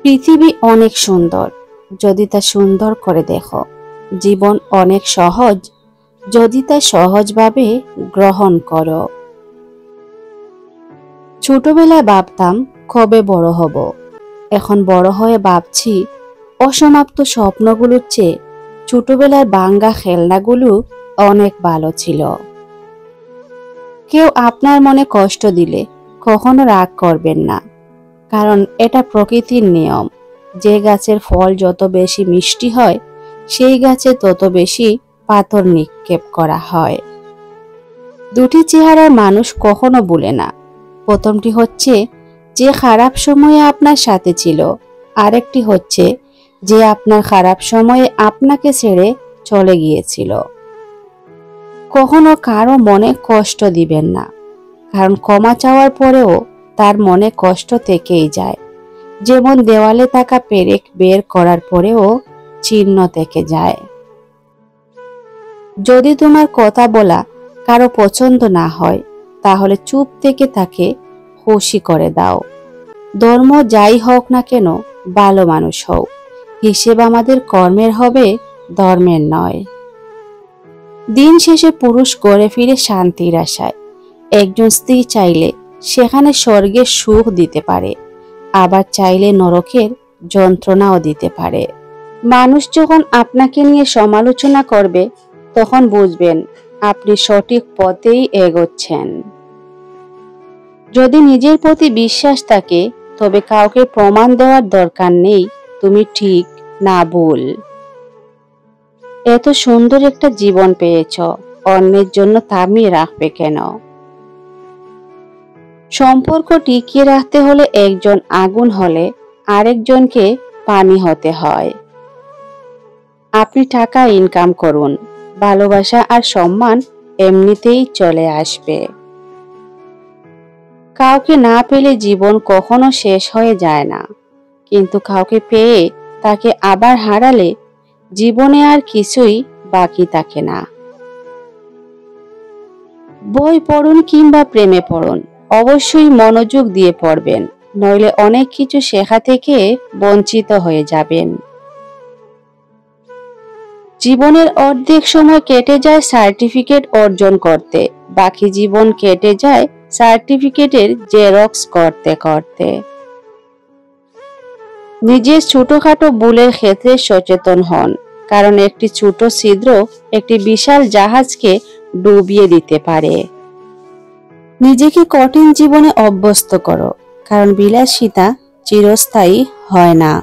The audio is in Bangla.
পৃথিবী অনেক সুন্দর যদি তা সুন্দর করে দেখো। জীবন অনেক সহজ যদি তা সহজভাবে গ্রহণ করো। ছোটবেলায় ভাবতাম কবে বড় হব, এখন বড় হয়ে ভাবছি অসমাপ্ত স্বপ্নগুলোর চেয়ে ছোটবেলার ভাঙ্গা খেলনাগুলো অনেক ভালো ছিল। কেউ আপনার মনে কষ্ট দিলে কখনো রাগ করবেন না, কারণ এটা প্রকৃতির নিয়ম। যে গাছের ফল যত বেশি মিষ্টি হয় সেই গাছে তত বেশি পাথর নিক্ষেপ করা হয়। দুটি চেহারার মানুষ কখনো ভুলে না। প্রথমটি হচ্ছে যে খারাপ সময়ে আপনার সাথে ছিল, আরেকটি হচ্ছে যে আপনার খারাপ সময়ে আপনাকে ছেড়ে চলে গিয়েছিল। কখনো কারো মনে কষ্ট দিবেন না, কারণ ক্ষমা চাওয়ার পরেও তার মনে কষ্ট থেকেই যায়। যেমন দেওয়ালে থাকা পেরেক বের করার পরেও চিহ্ন থেকে যায়। যদি তোমার কথা বলা কারো পছন্দ না হয়, তাহলে চুপ থেকে তাকে খুশি করে দাও। ধর্ম যাই হোক না কেন, ভালো মানুষ হও। হিসেব আমাদের কর্মের হবে, ধর্মের নয়। দিন শেষে পুরুষ ঘরে ফিরে শান্তির আশায়। একজন স্ত্রী চাইলে সেখানে স্বর্গের সুখ দিতে পারে, আবার চাইলে নরকের যন্ত্রণাও দিতে পারে। মানুষ যখন আপনাকে নিয়ে সমালোচনা করবে, তখন বুঝবেন আপনি সঠিক পথেই এগোচ্ছেন। যদি নিজের প্রতি বিশ্বাস থাকে, তবে কাউকে প্রমাণ দেওয়ার দরকার নেই তুমি ঠিক না ভুল। এত সুন্দর একটা জীবন পেয়েছ, অন্যের জন্য থামিয়ে রাখবে কেন? সম্পর্ক টিকিয়ে রাখতে হলে একজন আগুন হলে আরেকজনকে পানি হতে হয়। আপনি টাকা ইনকাম করুন, ভালোবাসা আর সম্মান এমনিতেই চলে আসবে। কাউকে না পেলে জীবন কখনো শেষ হয়ে যায় না, কিন্তু কাউকে পেয়ে তাকে আবার হারালে জীবনে আর কিছুই বাকি থাকে না। বই পড়ুন কিংবা প্রেমে পড়ুন, অবশ্যই মনোযোগ দিয়ে পড়বেন, নইলে অনেক কিছু শেখা থেকে বঞ্চিত হয়ে যাবেন। জীবনের অর্ধেক সময় কেটে যায় সার্টিফিকেট অর্জন করতে, বাকি জীবন কেটে যায় সার্টিফিকেটের জেরক্স করতে করতে। নিজের ছোটখাটো ভুলের ক্ষেত্রে সচেতন হন, কারণ একটি ছোট ছিদ্র একটি বিশাল জাহাজকে ডুবিয়ে দিতে পারে। নিজেকে কঠিন জীবনে অভ্যস্ত করো, কারণ বিলাসিতা চিরস্থায়ী হয় না।